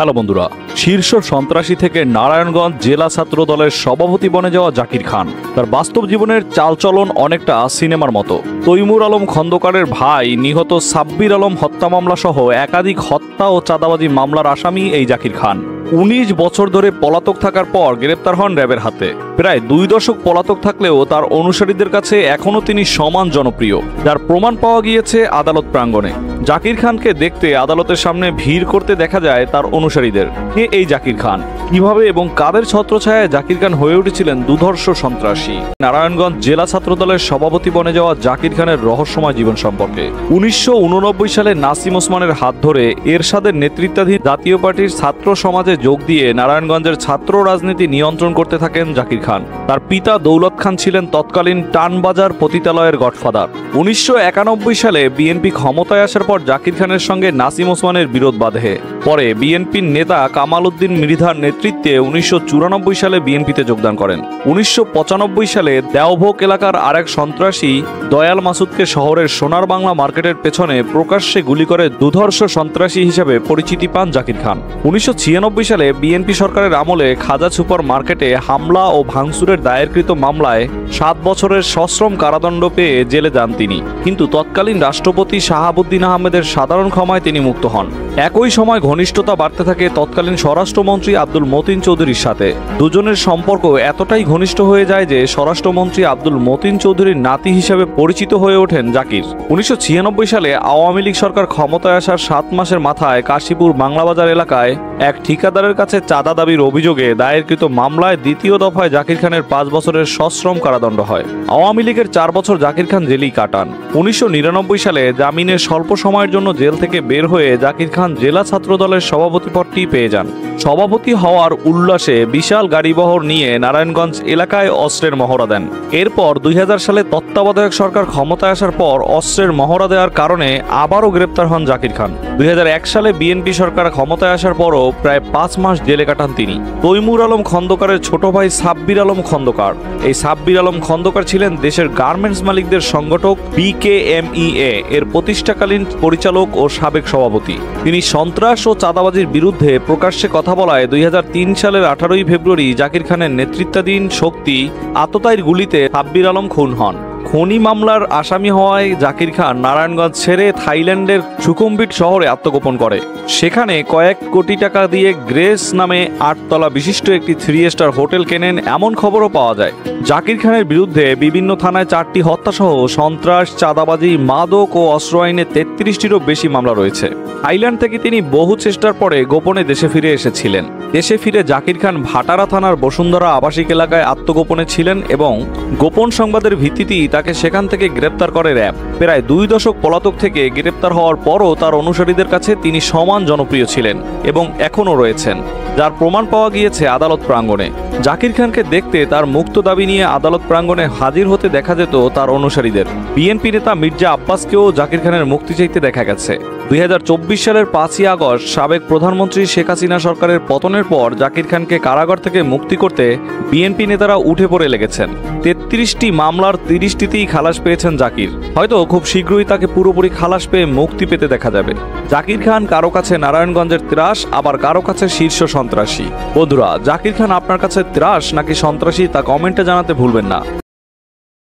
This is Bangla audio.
হ্যালো বন্ধুরা, শীর্ষ সন্ত্রাসী থেকে নারায়ণগঞ্জ জেলা ছাত্র দলের সভাপতি বনে যাওয়া জাকির খান তার বাস্তব জীবনের চালচলন অনেকটা সিনেমার মতো। তৈমুর আলম খন্দকারের ভাই নিহত সাব্বির আলম হত্যা মামলা সহ একাধিক হত্যা ও চাঁদাবাজি মামলার আসামি এই জাকির খান ১৯ বছর ধরে পলাতক থাকার পর গ্রেপ্তার হন র্যাবের হাতে। প্রায় ২ দশক পলাতক থাকলেও তার অনুসারীদের কাছে এখনও তিনি সমান জনপ্রিয়, যার প্রমাণ পাওয়া গিয়েছে আদালত প্রাঙ্গণে। জাকির খানকে দেখতে আদালতের সামনে ভিড় করতে দেখা যায় তার অনুসারীদের। কে এই জাকির খান, কিভাবে এবং কাদের ছত্রছায়ায় জাকির খান হয়ে উঠেছিলেন দুর্ধর্ষ সন্ত্রাসী? নারায়ণগঞ্জ জেলা ছাত্র দলের সভাপতি বনে যাওয়া জাকির খানের রহস্যময় জীবন সম্পর্কে। ১৯৮৯ সালে নাসিম ওসমানের হাত ধরে এরশাদের নেতৃত্বাধীন জাতীয় পার্টির ছাত্র সমাজে যোগ দিয়ে নারায়ণগঞ্জের ছাত্র রাজনীতি নিয়ন্ত্রণ করতে থাকেন জাকির খান। তার পিতা দৌলত খান ছিলেন তৎকালীন টানবাজার পতিতালয়ের গডফাদার। ১৯৯১ সালে বিএনপি ক্ষমতায় আসার পর জাকির খানের সঙ্গে নাসিম ওসমানের বিরোধ বাধে। পরে বিএনপির নেতা কামাল উদ্দিন মৃধার নেতৃত্বে ১৯৯৪ সালে বিএনপিতে যোগদান করেন। ১৯৯৫ সালে দেওভোগ এলাকার আরেক সন্ত্রাসী দয়াল মাসুদকে শহরের সোনার বাংলা মার্কেটের পেছনে প্রকাশ্যে গুলি করে দুর্ধর্ষ সন্ত্রাসী হিসেবে পরিচিতি পান জাকির খান। ১৯৯৬ সালে বিএনপি সরকারের আমলে খাজা সুপার মার্কেটে হামলা ও ভাঙচুরের দায়েরকৃত মামলায় ৭ বছরের সশ্রম কারাদণ্ড পেয়ে জেলে যান তিনি, কিন্তু তৎকালীন রাষ্ট্রপতি শাহাবুদ্দিন আহমেদের সাধারণ ক্ষমায় তিনি মুক্ত হন। একই সময় ঘনিষ্ঠতা বাড়তে থাকে তৎকালীন স্বরাষ্ট্রমন্ত্রী আব্দুল মতিন চৌধুরীর সাথে। দুজনের সম্পর্ক এতটাই ঘনিষ্ঠ হয়ে যায় যে স্বরাষ্ট্রমন্ত্রী আব্দুল মতিন চৌধুরীর নাতি হিসেবে পরিচিত হয়ে ওঠেন জাকির। ১৯৯৬ সালে আওয়ামী লীগ সরকার ক্ষমতায় আসার ৭ মাসের মাথায় কাশীপুর বাংলাবাজার এলাকায় এক ঠিকাদারের কাছে চাঁদা দাবির অভিযোগে দায়েরকৃত মামলায় দ্বিতীয় দফায় জাকির খানের ৫ বছরের সশ্রম কারাদণ্ড হয়। আওয়ামী লীগের ৪ বছর জাকির খান জেলেই কাটান। ১৯৯৯ সালে জামিনে স্বল্প সময়ের জন্য জেল থেকে বের হয়ে জাকির খান জেলা ছাত্র দলের সভাপতি পদটি পেয়ে যান। সভাপতি হওয়ার উল্লাসে বিশাল গাড়িবহর নিয়ে নারায়ণগঞ্জ এলাকায় অস্ত্রের মহড়া দেন। এরপর ২০০০ সালে তত্ত্বাবধায়ক সরকার ক্ষমতায় আসার পর অস্ত্রের মহড়া দেওয়ার কারণে আবারও গ্রেপ্তার হন জাকির খান। ২০০১ সালে বিএনপি সরকার ক্ষমতায় আসার পরও প্রায় ৫ মাস জেলে কাটান তিনি। তৈমুর আলম খন্দকারের ছোট ভাই সাব্বির আলম খন্দকার। এই সাব্বির আলম খন্দকার ছিলেন দেশের গার্মেন্টস মালিকদের সংগঠক বিকেএমইএ এর প্রতিষ্ঠাকালীন পরিচালক ও সাবেক সভাপতি। তিনি সন্ত্রাস ও চাঁদাবাজির বিরুদ্ধে প্রকাশ্যে কথা বলায় ২০০৩ সালের ১৮ই ফেব্রুয়ারি জাকির খানের নেতৃত্বাধীন শক্তি আততায়ীর গুলিতে সাব্বির আলম খুন হন। খনি মামলার আসামি হওয়ায় জাকির খান নারায়ণগঞ্জ ছেড়ে থাইল্যান্ডের সুকুমবিট শহরে আত্মগোপন করে। সেখানে কয়েক কোটি টাকা দিয়ে গ্রেস নামে ৮ তলা বিশিষ্ট একটি 3 স্টার হোটেল কেনেন, এমন খবরও পাওয়া যায়। জাকির খানের বিরুদ্ধে বিভিন্ন থানায় 4টি হত্যাসহ সন্ত্রাস, চাঁদাবাজি, মাদক ও অস্ত্র আইনে ৩৩টিরও বেশি মামলা রয়েছে। থাইল্যান্ড থেকে তিনি বহু চেষ্টার পরে গোপনে দেশে ফিরে এসেছিলেন। দেশে ফিরে জাকির খান ভাটারা থানার বসুন্ধরা আবাসিক এলাকায় আত্মগোপনে ছিলেন এবং গোপন সংবাদের ভিত্তিতেই তাকে সেখান থেকে গ্রেপ্তার করে র্যাব। প্রায় ২ দশক পলাতক থেকে গ্রেপ্তার হওয়ার পরও তার অনুসারীদের কাছে তিনি সমান জনপ্রিয় ছিলেন এবং এখনও রয়েছেন, যার প্রমাণ পাওয়া গিয়েছে আদালত প্রাঙ্গণে। জাকির খানকে দেখতে তার মুক্ত দাবি নিয়ে আদালত প্রাঙ্গণে হাজির হতে দেখা যেত তার অনুসারীদের। বিএনপি নেতা মির্জা আব্বাসকেও জাকির খানের মুক্তি চাইতে দেখা গেছে। ২০২৪ সালের ৫ই আগস্ট সাবেক প্রধানমন্ত্রী শেখ হাসিনা সরকারের পতনের পর জাকির খানকে কারাগার থেকে মুক্তি করতে বিএনপি নেতারা উঠে পড়ে লেগেছেন। ৩৩টি মামলার ৩০টিতেই খালাস পেয়েছেন জাকির। হয়তো খুব শীঘ্রই তাকে পুরোপুরি খালাস পেয়ে মুক্তি পেতে দেখা যাবে। জাকির খান কারো কাছে নারায়ণগঞ্জের ত্রাস, আবার কারো কাছে শীর্ষ সন্ত্রাসী। বন্ধুরা, জাকির খান আপনার কাছে ত্রাস নাকি সন্ত্রাসী তা কমেন্টে জানাতে ভুলবেন না।